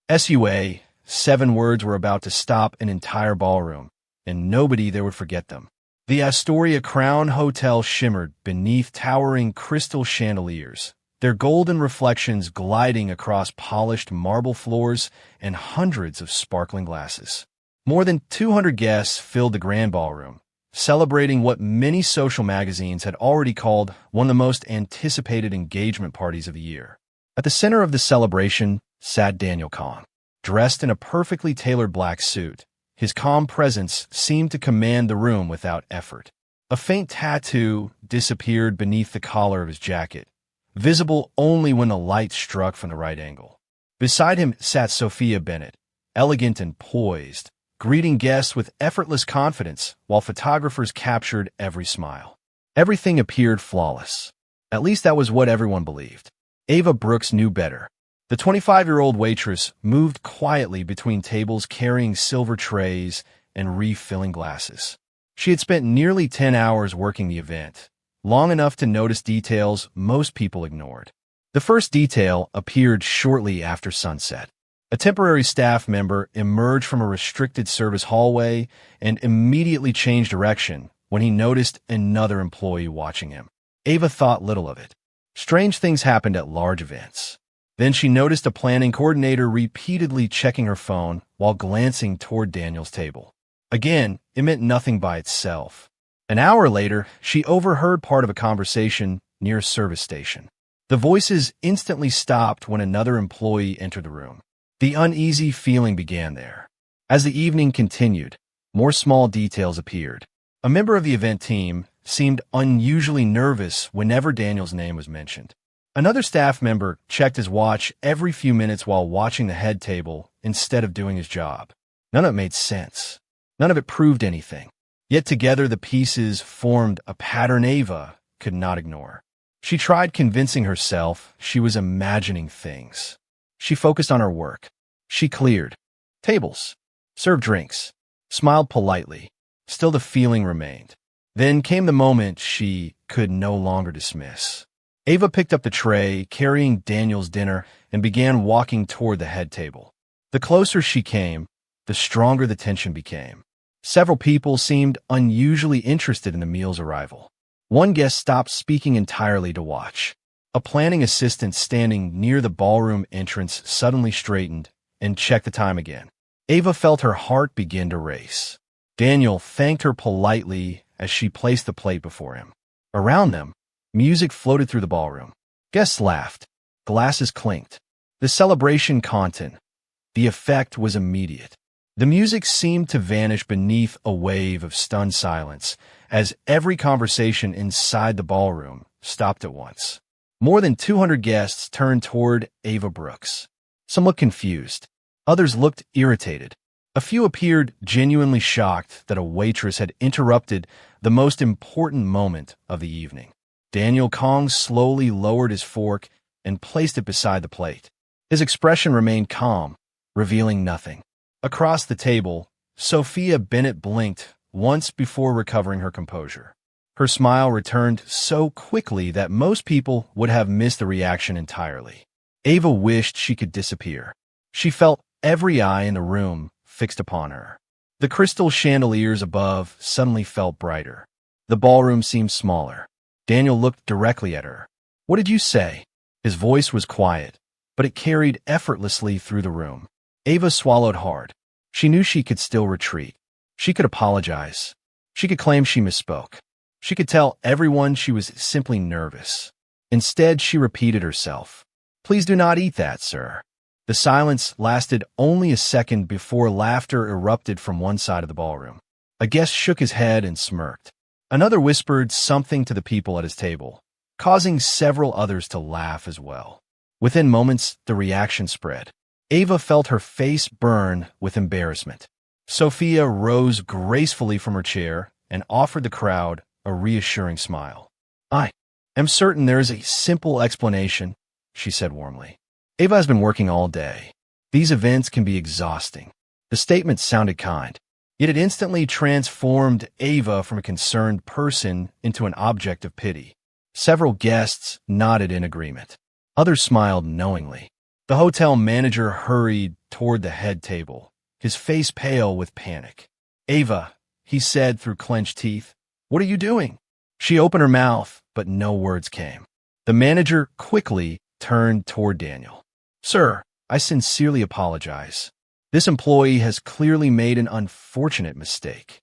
SUA, 7 words were about to stop an entire ballroom, and nobody there would forget them. The Astoria Crown Hotel shimmered beneath towering crystal chandeliers, their golden reflections gliding across polished marble floors and hundreds of sparkling glasses. More than 200 guests filled the grand ballroom, celebrating what many social magazines had already called one of the most anticipated engagement parties of the year. At the center of the celebration sat Daniel Kong, dressed in a perfectly tailored black suit. His calm presence seemed to command the room without effort. A faint tattoo disappeared beneath the collar of his jacket, visible only when the light struck from the right angle. Beside him sat Sophia Bennett, elegant and poised, greeting guests with effortless confidence while photographers captured every smile. Everything appeared flawless. At least that was what everyone believed. Ava Brooks knew better. The 25-year-old waitress moved quietly between tables carrying silver trays and refilling glasses. She had spent nearly 10 hours working the event, long enough to notice details most people ignored. The first detail appeared shortly after sunset. A temporary staff member emerged from a restricted service hallway and immediately changed direction when he noticed another employee watching him. Ava thought little of it. Strange things happened at large events. Then she noticed a planning coordinator repeatedly checking her phone while glancing toward Daniel's table. Again, it meant nothing by itself. An hour later, she overheard part of a conversation near a service station. The voices instantly stopped when another employee entered the room. The uneasy feeling began there. As the evening continued, more small details appeared. A member of the event team seemed unusually nervous whenever Daniel's name was mentioned. Another staff member checked his watch every few minutes while watching the head table instead of doing his job. None of it made sense. None of it proved anything. Yet together the pieces formed a pattern Ava could not ignore. She tried convincing herself she was imagining things. She focused on her work. She cleared tables, served drinks, smiled politely. Still the feeling remained. Then came the moment she could no longer dismiss. Ava picked up the tray, carrying Daniel's dinner, and began walking toward the head table. The closer she came, the stronger the tension became. Several people seemed unusually interested in the meal's arrival. One guest stopped speaking entirely to watch. A planning assistant standing near the ballroom entrance suddenly straightened and checked the time again. Ava felt her heart begin to race. Daniel thanked her politely as she placed the plate before him. Around them, music floated through the ballroom. Guests laughed. Glasses clinked. The celebration content. The effect was immediate. The music seemed to vanish beneath a wave of stunned silence as every conversation inside the ballroom stopped at once. More than 200 guests turned toward Ava Brooks. Some looked confused. Others looked irritated. A few appeared genuinely shocked that a waitress had interrupted the most important moment of the evening. Daniel Kong slowly lowered his fork and placed it beside the plate. His expression remained calm, revealing nothing. Across the table, Sophia Bennett blinked once before recovering her composure. Her smile returned so quickly that most people would have missed the reaction entirely. Ava wished she could disappear. She felt every eye in the room fixed upon her. The crystal chandeliers above suddenly felt brighter. The ballroom seemed smaller. Daniel looked directly at her. "What did you say?" His voice was quiet, but it carried effortlessly through the room. Ava swallowed hard. She knew she could still retreat. She could apologize. She could claim she misspoke. She could tell everyone she was simply nervous. Instead, she repeated herself. "Please do not eat that, sir." The silence lasted only a second before laughter erupted from one side of the ballroom. A guest shook his head and smirked. Another whispered something to the people at his table, causing several others to laugh as well. Within moments, the reaction spread. Ava felt her face burn with embarrassment. Sophia rose gracefully from her chair and offered the crowd a reassuring smile. "I am certain there is a simple explanation," she said warmly. "Ava has been working all day. These events can be exhausting." The statement sounded kind, yet it instantly transformed Ava from a concerned person into an object of pity. Several guests nodded in agreement. Others smiled knowingly. The hotel manager hurried toward the head table, his face pale with panic. "Ava," he said through clenched teeth, "what are you doing?" She opened her mouth, but no words came. The manager quickly turned toward Daniel. "Sir, I sincerely apologize. This employee has clearly made an unfortunate mistake."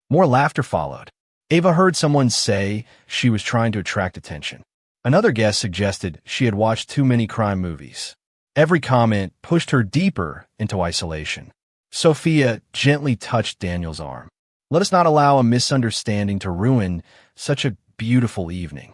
More laughter followed. Ava heard someone say she was trying to attract attention. Another guest suggested she had watched too many crime movies. Every comment pushed her deeper into isolation. Sophia gently touched Daniel's arm. "Let us not allow a misunderstanding to ruin such a beautiful evening."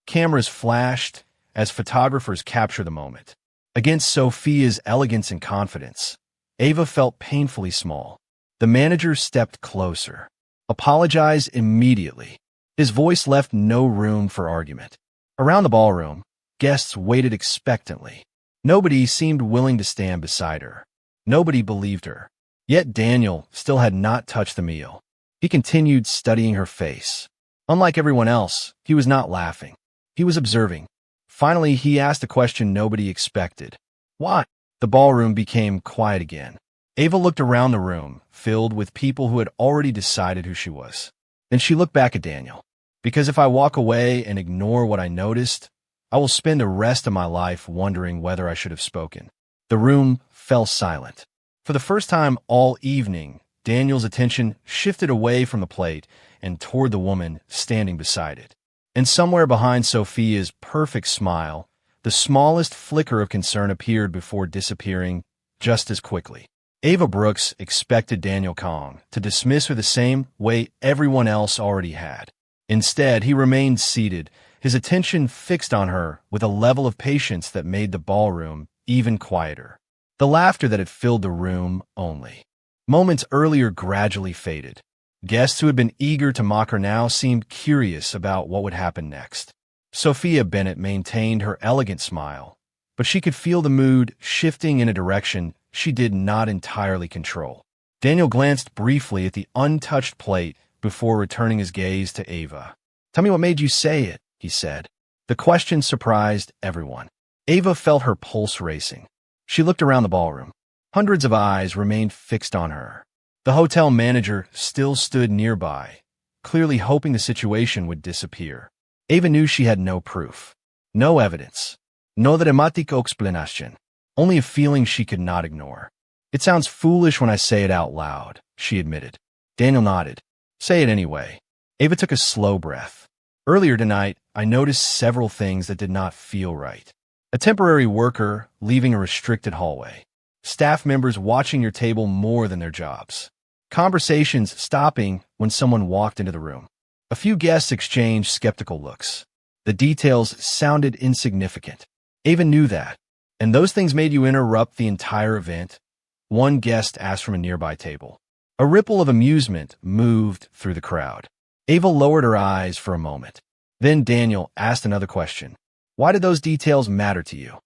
Cameras flashed as photographers captured the moment. Against Sophia's elegance and confidence, Ava felt painfully small. The manager stepped closer. "Apologize immediately." His voice left no room for argument. Around the ballroom, guests waited expectantly. Nobody seemed willing to stand beside her. Nobody believed her. Yet Daniel still had not touched the meal. He continued studying her face. Unlike everyone else, he was not laughing. He was observing. Finally, he asked a question nobody expected. "Why?" The ballroom became quiet again. Ava looked around the room, filled with people who had already decided who she was. Then she looked back at Daniel. "Because if I walk away and ignore what I noticed, I will spend the rest of my life wondering whether I should have spoken." The room fell silent. For the first time all evening, Daniel's attention shifted away from the plate and toward the woman standing beside it. And somewhere behind Sophia's perfect smile, the smallest flicker of concern appeared before disappearing just as quickly. Ava Brooks expected Daniel Kong to dismiss her the same way everyone else already had. Instead, he remained seated, his attention fixed on her with a level of patience that made the ballroom even quieter. The laughter that had filled the room only moments earlier gradually faded. Guests who had been eager to mock her now seemed curious about what would happen next. Sophia Bennett maintained her elegant smile, but she could feel the mood shifting in a direction she did not entirely control. Daniel glanced briefly at the untouched plate before returning his gaze to Ava. "Tell me what made you say it," he said. The question surprised everyone. Ava felt her pulse racing. She looked around the ballroom. Hundreds of eyes remained fixed on her. The hotel manager still stood nearby, clearly hoping the situation would disappear. Ava knew she had no proof, no evidence, no dramatic explanation, only a feeling she could not ignore. "It sounds foolish when I say it out loud," she admitted. Daniel nodded. "Say it anyway." Ava took a slow breath. "Earlier tonight, I noticed several things that did not feel right. A temporary worker leaving a restricted hallway. Staff members watching your table more than their jobs. Conversations stopping when someone walked into the room. A few guests exchanged skeptical looks. The details sounded insignificant. Ava knew that. And those things made you interrupt the entire event?" One guest asked from a nearby table. A ripple of amusement moved through the crowd. Ava lowered her eyes for a moment. Then Daniel asked another question. "Why did those details matter to you?"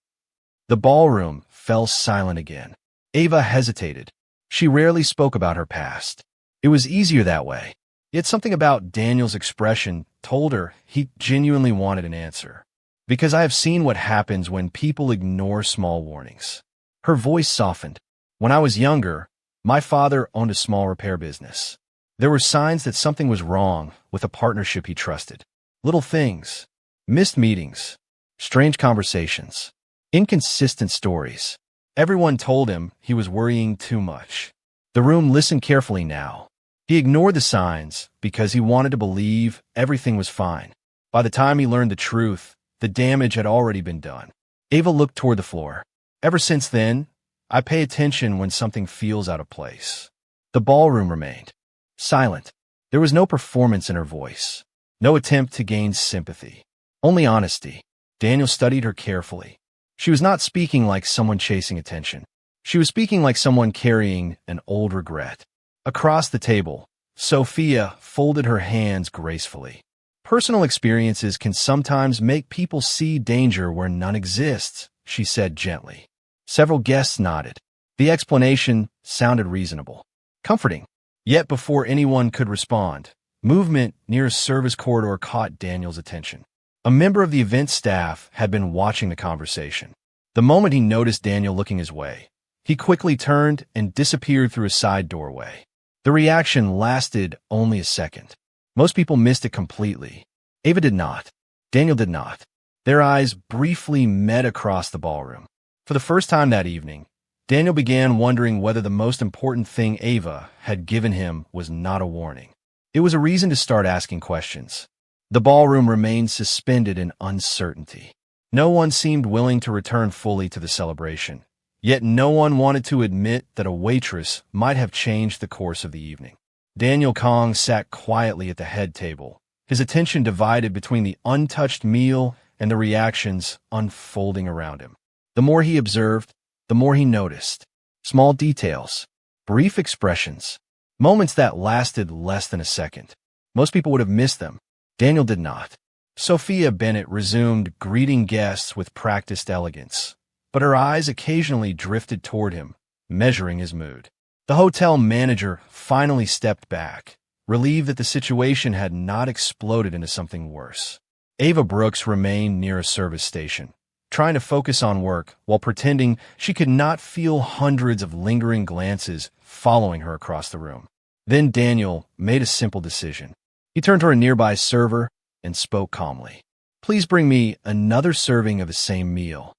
The ballroom fell silent again. Ava hesitated. She rarely spoke about her past. It was easier that way. Yet something about Daniel's expression told her he genuinely wanted an answer. "Because I have seen what happens when people ignore small warnings." Her voice softened. "When I was younger, my father owned a small repair business. There were signs that something was wrong with a partnership he trusted. Little things, missed meetings, strange conversations, inconsistent stories. Everyone told him he was worrying too much." The room listened carefully now. He ignored the signs because he wanted to believe everything was fine. By the time he learned the truth, the damage had already been done. Ava looked toward the floor. "Ever since then, I pay attention when something feels out of place." The ballroom remained silent. There was no performance in her voice, no attempt to gain sympathy, only honesty. Daniel studied her carefully. She was not speaking like someone chasing attention. She was speaking like someone carrying an old regret. Across the table, Sophia folded her hands gracefully. "Personal experiences can sometimes make people see danger where none exists," she said gently. Several guests nodded. The explanation sounded reasonable, comforting. Yet before anyone could respond, movement near a service corridor caught Daniel's attention. A member of the event staff had been watching the conversation. The moment he noticed Daniel looking his way, He quickly turned and disappeared through a side doorway. The reaction lasted only a second. Most people missed it completely. Ava did not. Daniel did not. Their eyes briefly met across the ballroom. For the first time that evening, Daniel began wondering whether the most important thing Ava had given him was not a warning. It was a reason to start asking questions. The ballroom remained suspended in uncertainty. No one seemed willing to return fully to the celebration. Yet no one wanted to admit that a waitress might have changed the course of the evening. Daniel Kong sat quietly at the head table, his attention divided between the untouched meal and the reactions unfolding around him. The more he observed, the more he noticed. Small details, brief expressions, moments that lasted less than a second. Most people would have missed them. Daniel did not. Sophia Bennett resumed greeting guests with practiced elegance, but her eyes occasionally drifted toward him, measuring his mood. The hotel manager finally stepped back, relieved that the situation had not exploded into something worse. Ava Brooks remained near a service station, trying to focus on work while pretending she could not feel hundreds of lingering glances following her across the room. Then Daniel made a simple decision. He turned to a nearby server and spoke calmly. "Please bring me another serving of the same meal."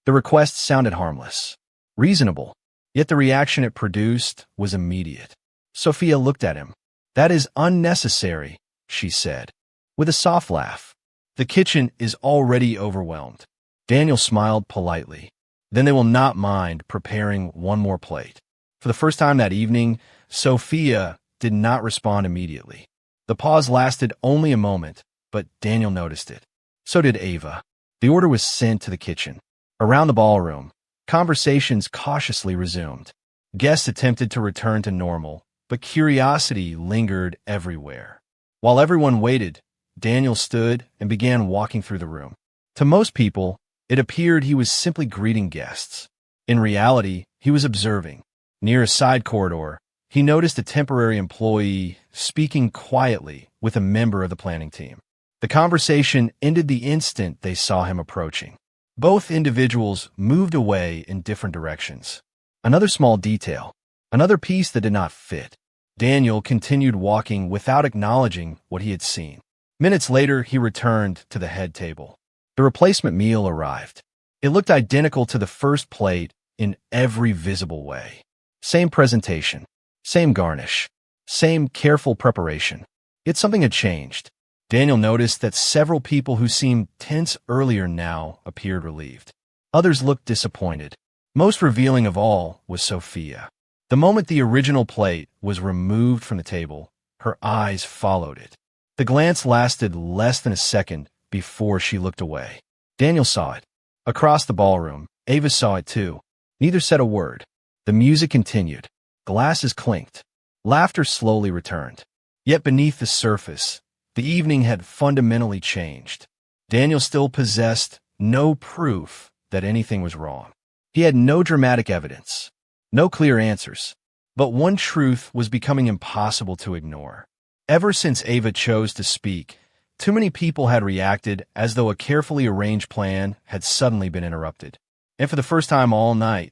The request sounded harmless, reasonable, yet the reaction it produced was immediate. Sophia looked at him. "That is unnecessary," she said, with a soft laugh. "The kitchen is already overwhelmed." Daniel smiled politely. "Then they will not mind preparing one more plate." For the first time that evening, Sophia did not respond immediately. The pause lasted only a moment, but Daniel noticed it. So did Ava. The order was sent to the kitchen. Around the ballroom, conversations cautiously resumed. Guests attempted to return to normal, but curiosity lingered everywhere. While everyone waited, Daniel stood and began walking through the room. To most people, it appeared he was simply greeting guests. In reality, he was observing. Near a side corridor, he noticed a temporary employee speaking quietly with a member of the planning team. The conversation ended the instant they saw him approaching. Both individuals moved away in different directions. Another small detail, another piece that did not fit. Daniel continued walking without acknowledging what he had seen. Minutes later, he returned to the head table. The replacement meal arrived. It looked identical to the first plate in every visible way. Same presentation, same garnish, same careful preparation. Yet something had changed. Daniel noticed that several people who seemed tense earlier now appeared relieved. Others looked disappointed. Most revealing of all was Sophia. The moment the original plate was removed from the table, her eyes followed it. The glance lasted less than a second before she looked away. Daniel saw it. Across the ballroom, Ava saw it too. Neither said a word. The music continued. Glasses clinked. Laughter slowly returned. Yet beneath the surface, the evening had fundamentally changed. Daniel still possessed no proof that anything was wrong. He had no dramatic evidence, no clear answers. But one truth was becoming impossible to ignore. Ever since Ava chose to speak, too many people had reacted as though a carefully arranged plan had suddenly been interrupted. And for the first time all night,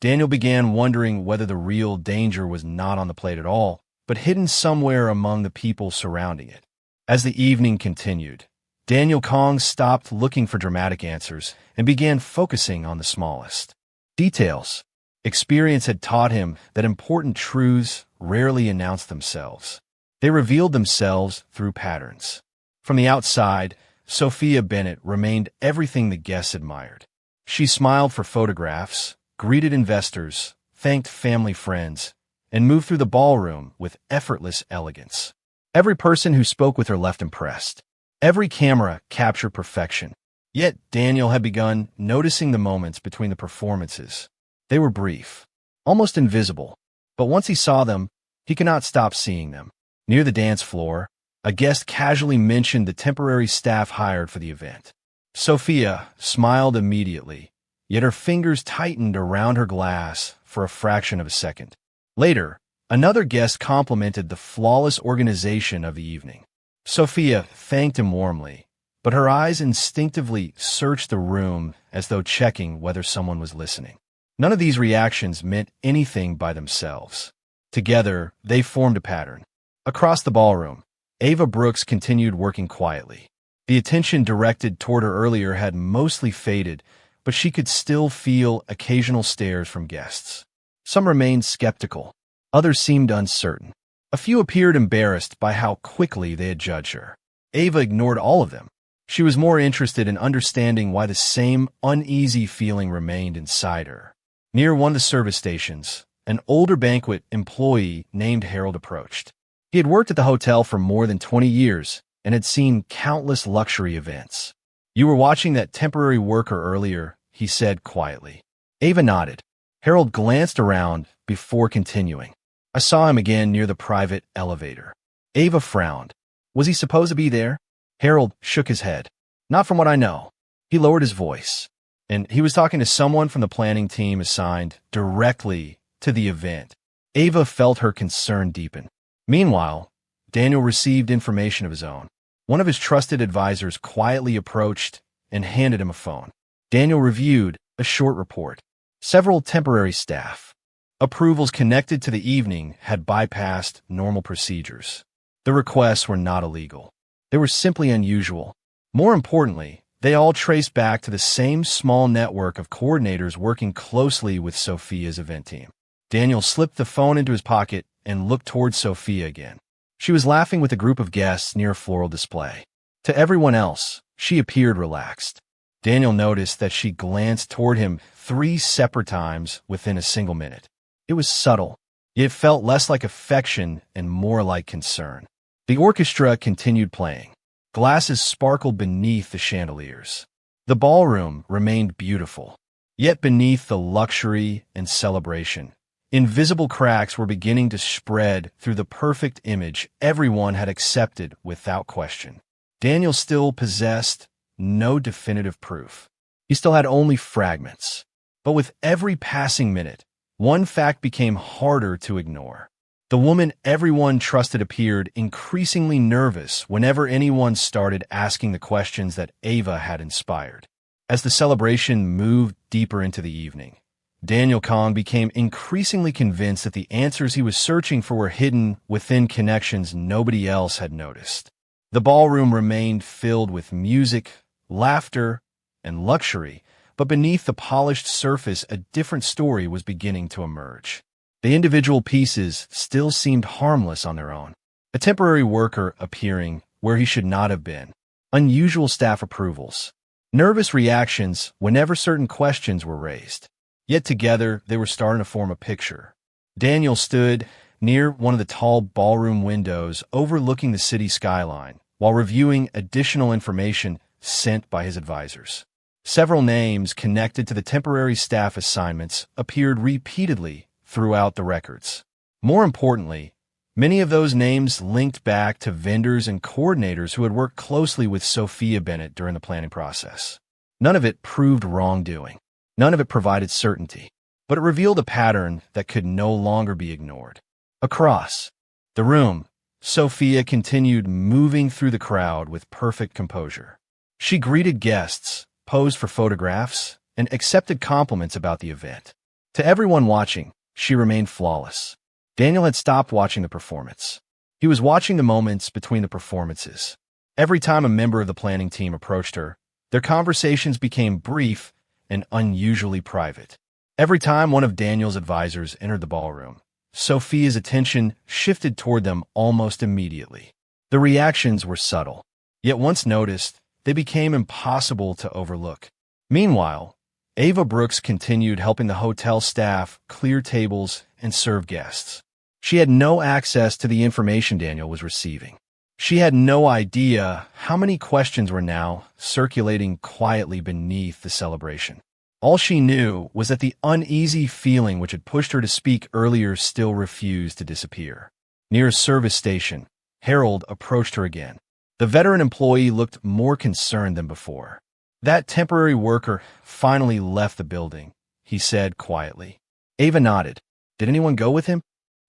Daniel began wondering whether the real danger was not on the plate at all, but hidden somewhere among the people surrounding it. As the evening continued, Daniel Kong stopped looking for dramatic answers and began focusing on the smallest details. Experience had taught him that important truths rarely announce themselves. They revealed themselves through patterns. From the outside, Sophia Bennett remained everything the guests admired. She smiled for photographs, greeted investors, thanked family friends, and moved through the ballroom with effortless elegance. Every person who spoke with her left impressed. Every camera captured perfection. Yet Daniel had begun noticing the moments between the performances. They were brief, almost invisible, but once he saw them, he could not stop seeing them. Near the dance floor, a guest casually mentioned the temporary staff hired for the event. Sophia smiled immediately, yet her fingers tightened around her glass for a fraction of a second. Later, another guest complimented the flawless organization of the evening. Sophia thanked him warmly, but her eyes instinctively searched the room as though checking whether someone was listening. None of these reactions meant anything by themselves. Together, they formed a pattern. Across the ballroom, Ava Brooks continued working quietly. The attention directed toward her earlier had mostly faded, but she could still feel occasional stares from guests. Some remained skeptical. Others seemed uncertain. A few appeared embarrassed by how quickly they had judged her. Ava ignored all of them. She was more interested in understanding why the same uneasy feeling remained inside her. Near one of the service stations, an older banquet employee named Harold approached. He had worked at the hotel for more than 20 years and had seen countless luxury events. "You were watching that temporary worker earlier," he said quietly. Ava nodded. Harold glanced around before continuing. "I saw him again near the private elevator." Ava frowned. "Was he supposed to be there?" Harold shook his head. "Not from what I know." He lowered his voice. "And he was talking to someone from the planning team assigned directly to the event." Ava felt her concern deepen. Meanwhile, Daniel received information of his own. One of his trusted advisors quietly approached and handed him a phone. Daniel reviewed a short report. Several temporary staff approvals connected to the evening had bypassed normal procedures. The requests were not illegal. They were simply unusual. More importantly, they all traced back to the same small network of coordinators working closely with Sophia's event team. Daniel slipped the phone into his pocket and looked towards Sophia again. She was laughing with a group of guests near a floral display. To everyone else, she appeared relaxed. Daniel noticed that she glanced toward him 3 separate times within a single minute. It was subtle, yet it felt less like affection and more like concern. The orchestra continued playing. Glasses sparkled beneath the chandeliers. The ballroom remained beautiful. Yet beneath the luxury and celebration, invisible cracks were beginning to spread through the perfect image everyone had accepted without question. Daniel still possessed no definitive proof. He still had only fragments. But with every passing minute, one fact became harder to ignore. The woman everyone trusted appeared increasingly nervous whenever anyone started asking the questions that Ava had inspired. As the celebration moved deeper into the evening, Daniel Kong became increasingly convinced that the answers he was searching for were hidden within connections nobody else had noticed. The ballroom remained filled with music, laughter, and luxury, but beneath the polished surface a different story was beginning to emerge. The individual pieces still seemed harmless on their own. A temporary worker appearing where he should not have been. Unusual staff approvals. Nervous reactions whenever certain questions were raised. Yet together, they were starting to form a picture. Daniel stood near one of the tall ballroom windows overlooking the city skyline while reviewing additional information sent by his advisors. Several names connected to the temporary staff assignments appeared repeatedly throughout the records. More importantly, many of those names linked back to vendors and coordinators who had worked closely with Sophia Bennett during the planning process. None of it proved wrongdoing. None of it provided certainty, but it revealed a pattern that could no longer be ignored. Across the room, Sophia continued moving through the crowd with perfect composure. She greeted guests, posed for photographs, and accepted compliments about the event. To everyone watching, she remained flawless. Daniel had stopped watching the performance. He was watching the moments between the performances. Every time a member of the planning team approached her, their conversations became brief and unusually private. Every time one of Daniel's advisors entered the ballroom, Sophia's attention shifted toward them almost immediately. The reactions were subtle, yet once noticed, they became impossible to overlook. Meanwhile, Ava Brooks continued helping the hotel staff clear tables and serve guests. She had no access to the information Daniel was receiving. She had no idea how many questions were now circulating quietly beneath the celebration. All she knew was that the uneasy feeling which had pushed her to speak earlier still refused to disappear. Near a service station, Harold approached her again. The veteran employee looked more concerned than before. "That temporary worker finally left the building," he said quietly. Ava nodded. "Did anyone go with him?"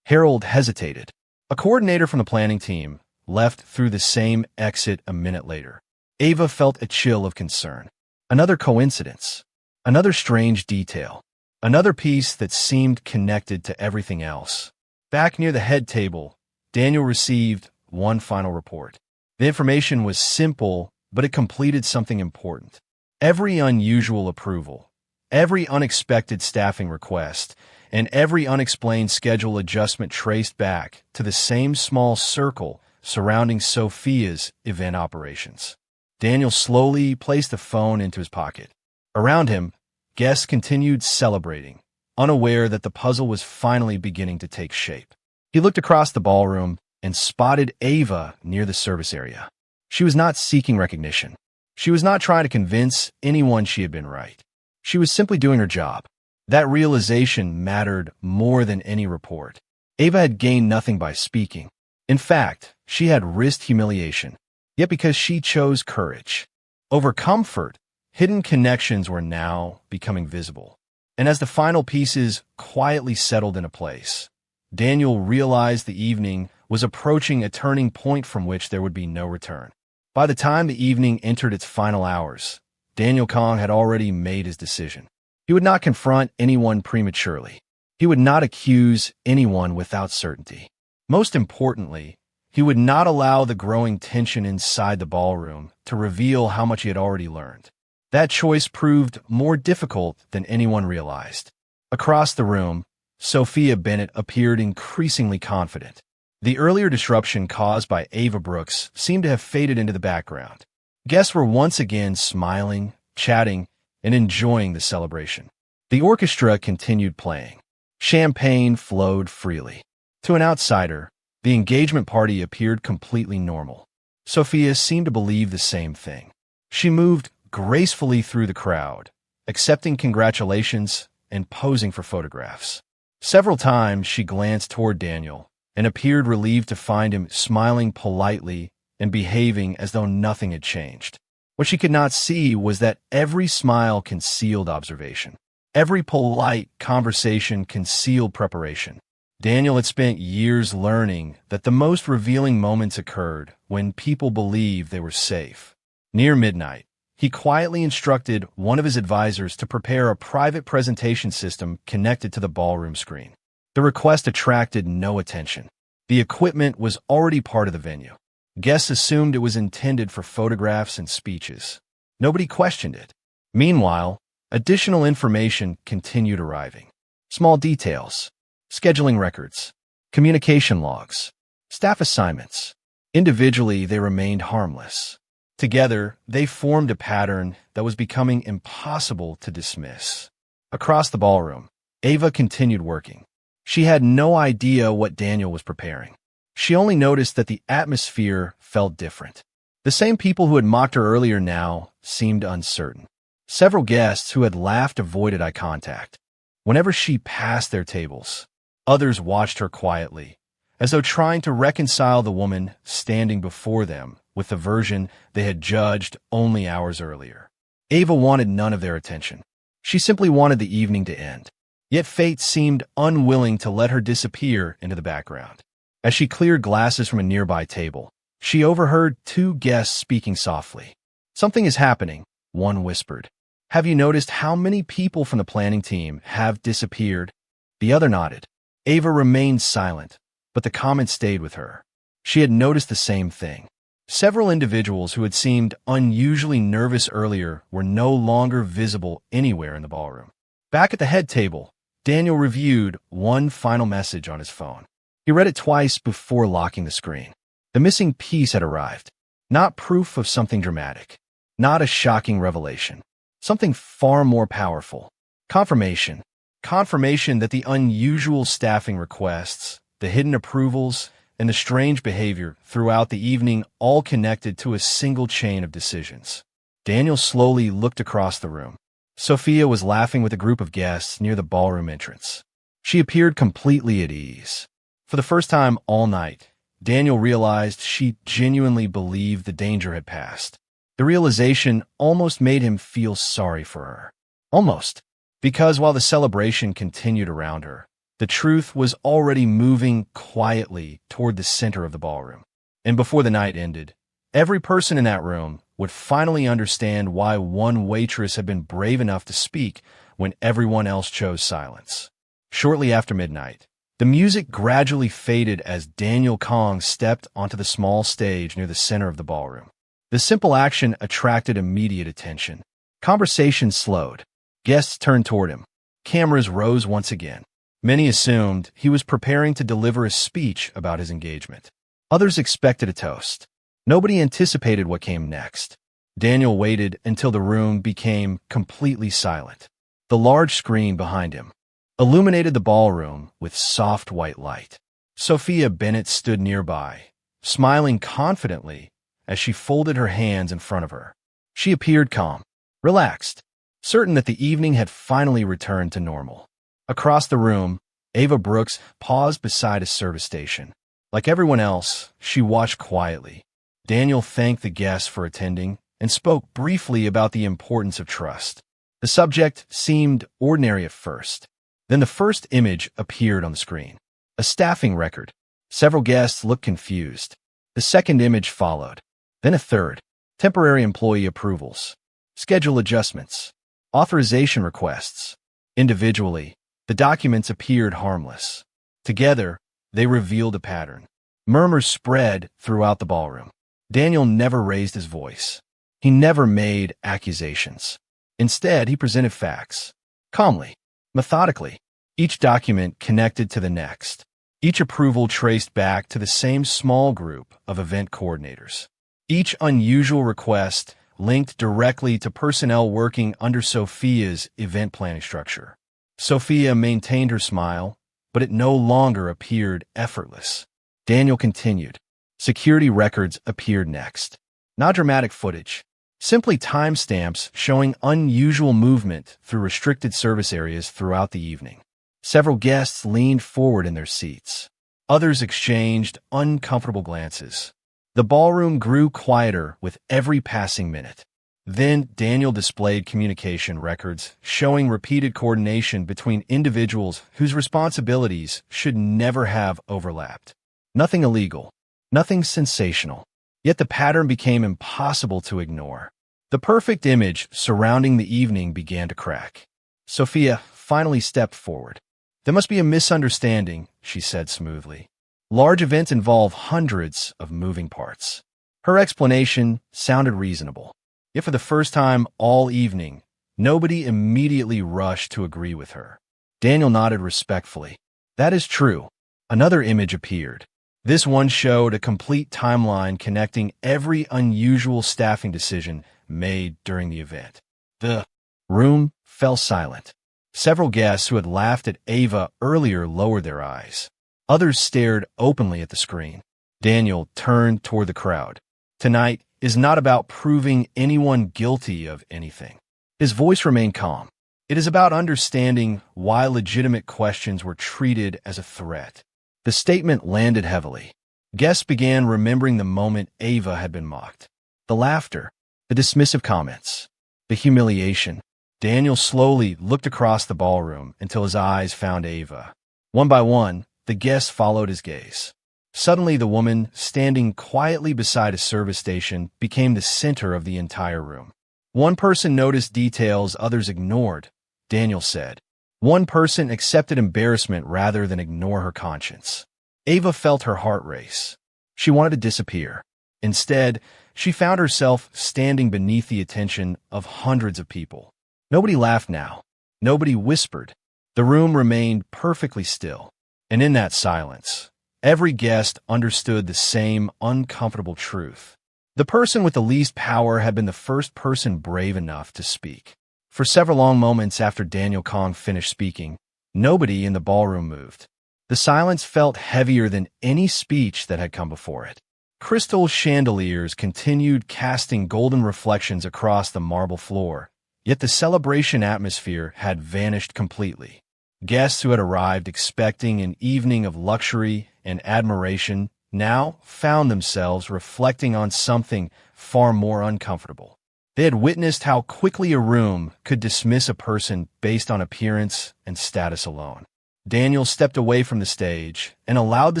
Harold hesitated. A coordinator from the planning team left through the same exit a minute later. Ava felt a chill of concern. Another coincidence. Another strange detail. Another piece that seemed connected to everything else. Back near the head table, Daniel received one final report. The information was simple, but it completed something important. Every unusual approval, every unexpected staffing request, and every unexplained schedule adjustment traced back to the same small circle surrounding Sophia's event operations. Daniel slowly placed the phone into his pocket. Around him, guests continued celebrating, unaware that the puzzle was finally beginning to take shape. He looked across the ballroom and spotted Ava near the service area. She was not seeking recognition. She was not trying to convince anyone she had been right. She was simply doing her job. That realization mattered more than any report. Ava had gained nothing by speaking. In fact, she had risked humiliation. Yet because she chose courage over comfort, hidden connections were now becoming visible. And as the final pieces quietly settled into place, Daniel realized the evening was approaching a turning point from which there would be no return. By the time the evening entered its final hours, Daniel Kong had already made his decision. He would not confront anyone prematurely. He would not accuse anyone without certainty. Most importantly, he would not allow the growing tension inside the ballroom to reveal how much he had already learned. That choice proved more difficult than anyone realized. Across the room, Sophia Bennett appeared increasingly confident. The earlier disruption caused by Ava Brooks seemed to have faded into the background. Guests were once again smiling, chatting, and enjoying the celebration. The orchestra continued playing. Champagne flowed freely. To an outsider, the engagement party appeared completely normal. Sophia seemed to believe the same thing. She moved gracefully through the crowd, accepting congratulations and posing for photographs. Several times she glanced toward Daniel and appeared relieved to find him smiling politely and behaving as though nothing had changed. What she could not see was that every smile concealed observation. Every polite conversation concealed preparation. Daniel had spent years learning that the most revealing moments occurred when people believed they were safe. Near midnight, he quietly instructed one of his advisors to prepare a private presentation system connected to the ballroom screen. The request attracted no attention. The equipment was already part of the venue. Guests assumed it was intended for photographs and speeches. Nobody questioned it. Meanwhile, additional information continued arriving. Small details, scheduling records, communication logs, staff assignments. Individually, they remained harmless. Together, they formed a pattern that was becoming impossible to dismiss. Across the ballroom, Ava continued working. She had no idea what Daniel was preparing. She only noticed that the atmosphere felt different. The same people who had mocked her earlier now seemed uncertain. Several guests who had laughed avoided eye contact. Whenever she passed their tables, others watched her quietly, as though trying to reconcile the woman standing before them with the version they had judged only hours earlier. Ava wanted none of their attention. She simply wanted the evening to end. Yet fate seemed unwilling to let her disappear into the background. As she cleared glasses from a nearby table, she overheard two guests speaking softly. "Something is happening," one whispered. "Have you noticed how many people from the planning team have disappeared?" The other nodded. Ava remained silent, but the comment stayed with her. She had noticed the same thing. Several individuals who had seemed unusually nervous earlier were no longer visible anywhere in the ballroom. Back at the head table, Daniel reviewed one final message on his phone. He read it twice before locking the screen. The missing piece had arrived. Not proof of something dramatic. Not a shocking revelation. Something far more powerful. Confirmation. Confirmation that the unusual staffing requests, the hidden approvals, and the strange behavior throughout the evening all connected to a single chain of decisions. Daniel slowly looked across the room. Sophia was laughing with a group of guests near the ballroom entrance. She appeared completely at ease. For the first time all night, Daniel realized she genuinely believed the danger had passed. The realization almost made him feel sorry for her. Almost. Because while the celebration continued around her, the truth was already moving quietly toward the center of the ballroom. And before the night ended, every person in that room would finally understand why one waitress had been brave enough to speak when everyone else chose silence. Shortly after midnight, the music gradually faded as Daniel Kong stepped onto the small stage near the center of the ballroom. The simple action attracted immediate attention. Conversation slowed. Guests turned toward him. Cameras rose once again. Many assumed he was preparing to deliver a speech about his engagement. Others expected a toast. Nobody anticipated what came next. Daniel waited until the room became completely silent. The large screen behind him illuminated the ballroom with soft white light. Sophia Bennett stood nearby, smiling confidently as she folded her hands in front of her. She appeared calm, relaxed, certain that the evening had finally returned to normal. Across the room, Ava Brooks paused beside a service station. Like everyone else, she watched quietly. Daniel thanked the guests for attending and spoke briefly about the importance of trust. The subject seemed ordinary at first. Then the first image appeared on the screen. A staffing record. Several guests looked confused. The second image followed. Then a third. Temporary employee approvals. Schedule adjustments. Authorization requests. Individually, the documents appeared harmless. Together, they revealed a pattern. Murmurs spread throughout the ballroom. Daniel never raised his voice. He never made accusations. Instead, he presented facts. Calmly, methodically, each document connected to the next. Each approval traced back to the same small group of event coordinators. Each unusual request linked directly to personnel working under Sophia's event planning structure. Sophia maintained her smile, but it no longer appeared effortless. Daniel continued. Security records appeared next. Not dramatic footage, simply timestamps showing unusual movement through restricted service areas throughout the evening. Several guests leaned forward in their seats. Others exchanged uncomfortable glances. The ballroom grew quieter with every passing minute. Then Daniel displayed communication records showing repeated coordination between individuals whose responsibilities should never have overlapped. Nothing illegal, nothing sensational. Yet the pattern became impossible to ignore. The perfect image surrounding the evening began to crack. Sophia finally stepped forward. There must be a misunderstanding, she said smoothly. Large events involve hundreds of moving parts. Her explanation sounded reasonable. Yet for the first time all evening, nobody immediately rushed to agree with her. Daniel nodded respectfully. That is true. Another image appeared. This one showed a complete timeline connecting every unusual staffing decision made during the event. The room fell silent. Several guests who had laughed at Ava earlier lowered their eyes. Others stared openly at the screen. Daniel turned toward the crowd. Tonight is not about proving anyone guilty of anything. His voice remained calm. It is about understanding why legitimate questions were treated as a threat. The statement landed heavily. Guests began remembering the moment Ava had been mocked. The laughter, the dismissive comments, the humiliation. Daniel slowly looked across the ballroom until his eyes found Ava. One by one, the guests followed his gaze. Suddenly, the woman standing quietly beside a service station became the center of the entire room. One person noticed details others ignored, Daniel said. One person accepted embarrassment rather than ignore her conscience. Ava felt her heart race. She wanted to disappear. Instead, she found herself standing beneath the attention of hundreds of people. Nobody laughed now. Nobody whispered. The room remained perfectly still. And in that silence, every guest understood the same uncomfortable truth. The person with the least power had been the first person brave enough to speak. For several long moments after Daniel Kong finished speaking, nobody in the ballroom moved. The silence felt heavier than any speech that had come before it. Crystal chandeliers continued casting golden reflections across the marble floor, yet the celebration atmosphere had vanished completely. Guests who had arrived expecting an evening of luxury and admiration now found themselves reflecting on something far more uncomfortable. They had witnessed how quickly a room could dismiss a person based on appearance and status alone. Daniel stepped away from the stage and allowed the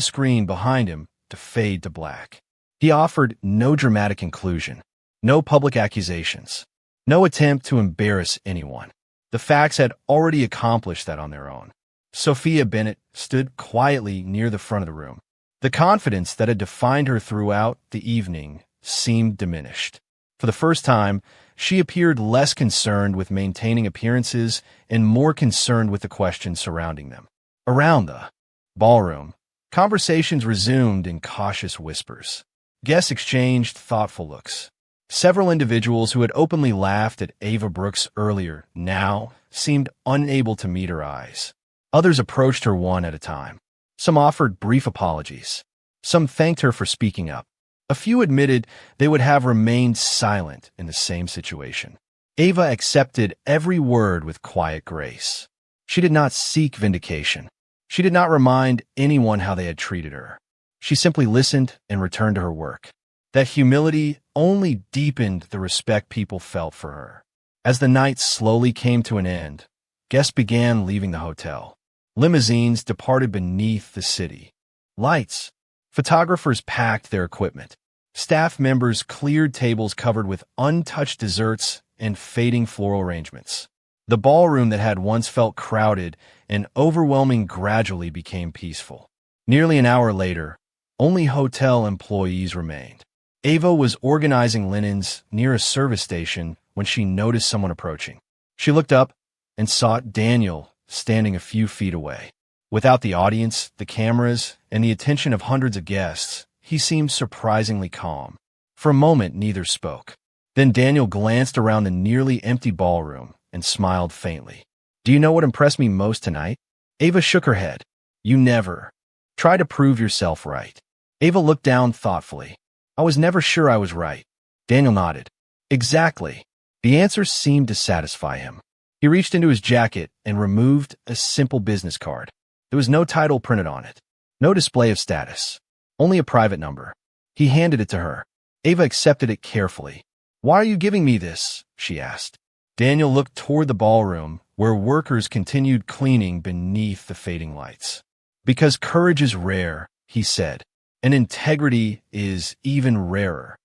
screen behind him to fade to black. He offered no dramatic conclusion, no public accusations, no attempt to embarrass anyone. The facts had already accomplished that on their own. Sophia Bennett stood quietly near the front of the room. The confidence that had defined her throughout the evening seemed diminished. For the first time, she appeared less concerned with maintaining appearances and more concerned with the questions surrounding them. Around the ballroom, conversations resumed in cautious whispers. Guests exchanged thoughtful looks. Several individuals who had openly laughed at Ava Brooks earlier now seemed unable to meet her eyes. Others approached her one at a time. Some offered brief apologies. Some thanked her for speaking up. A few admitted they would have remained silent in the same situation. Ava accepted every word with quiet grace. She did not seek vindication. She did not remind anyone how they had treated her. She simply listened and returned to her work. That humility only deepened the respect people felt for her. As the night slowly came to an end, guests began leaving the hotel. Limousines departed beneath the city. Lights. Photographers packed their equipment. Staff members cleared tables covered with untouched desserts and fading floral arrangements. The ballroom that had once felt crowded and overwhelming gradually became peaceful. Nearly an hour later, only hotel employees remained. Ava was organizing linens near a service station when she noticed someone approaching. She looked up and saw Daniel standing a few feet away. Without the audience, the cameras, and the attention of hundreds of guests, he seemed surprisingly calm. For a moment, neither spoke. Then Daniel glanced around the nearly empty ballroom and smiled faintly. "Do you know what impressed me most tonight?" Ava shook her head. "You never. Try to prove yourself right." Ava looked down thoughtfully. "I was never sure I was right." Daniel nodded. "Exactly." The answer seemed to satisfy him. He reached into his jacket and removed a simple business card. There was no title printed on it. No display of status. Only a private number. He handed it to her. Ava accepted it carefully. "Why are you giving me this?" she asked. Daniel looked toward the ballroom, where workers continued cleaning beneath the fading lights. "Because courage is rare," he said, "and integrity is even rarer."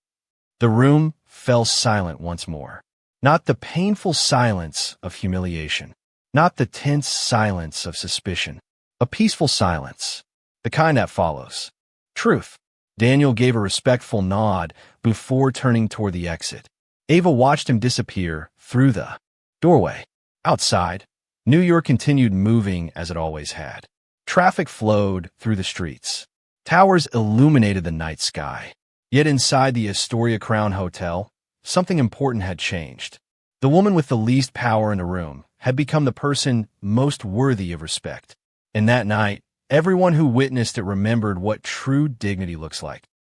The room fell silent once more. Not the painful silence of humiliation. Not the tense silence of suspicion. A peaceful silence. The kind that follows. Truth. Daniel gave a respectful nod before turning toward the exit. Ava watched him disappear through the doorway. Outside, New York continued moving as it always had. Traffic flowed through the streets. Towers illuminated the night sky. Yet inside the Astoria Crown Hotel, something important had changed. The woman with the least power in the room had become the person most worthy of respect. And that night, everyone who witnessed it remembered what true dignity looks like.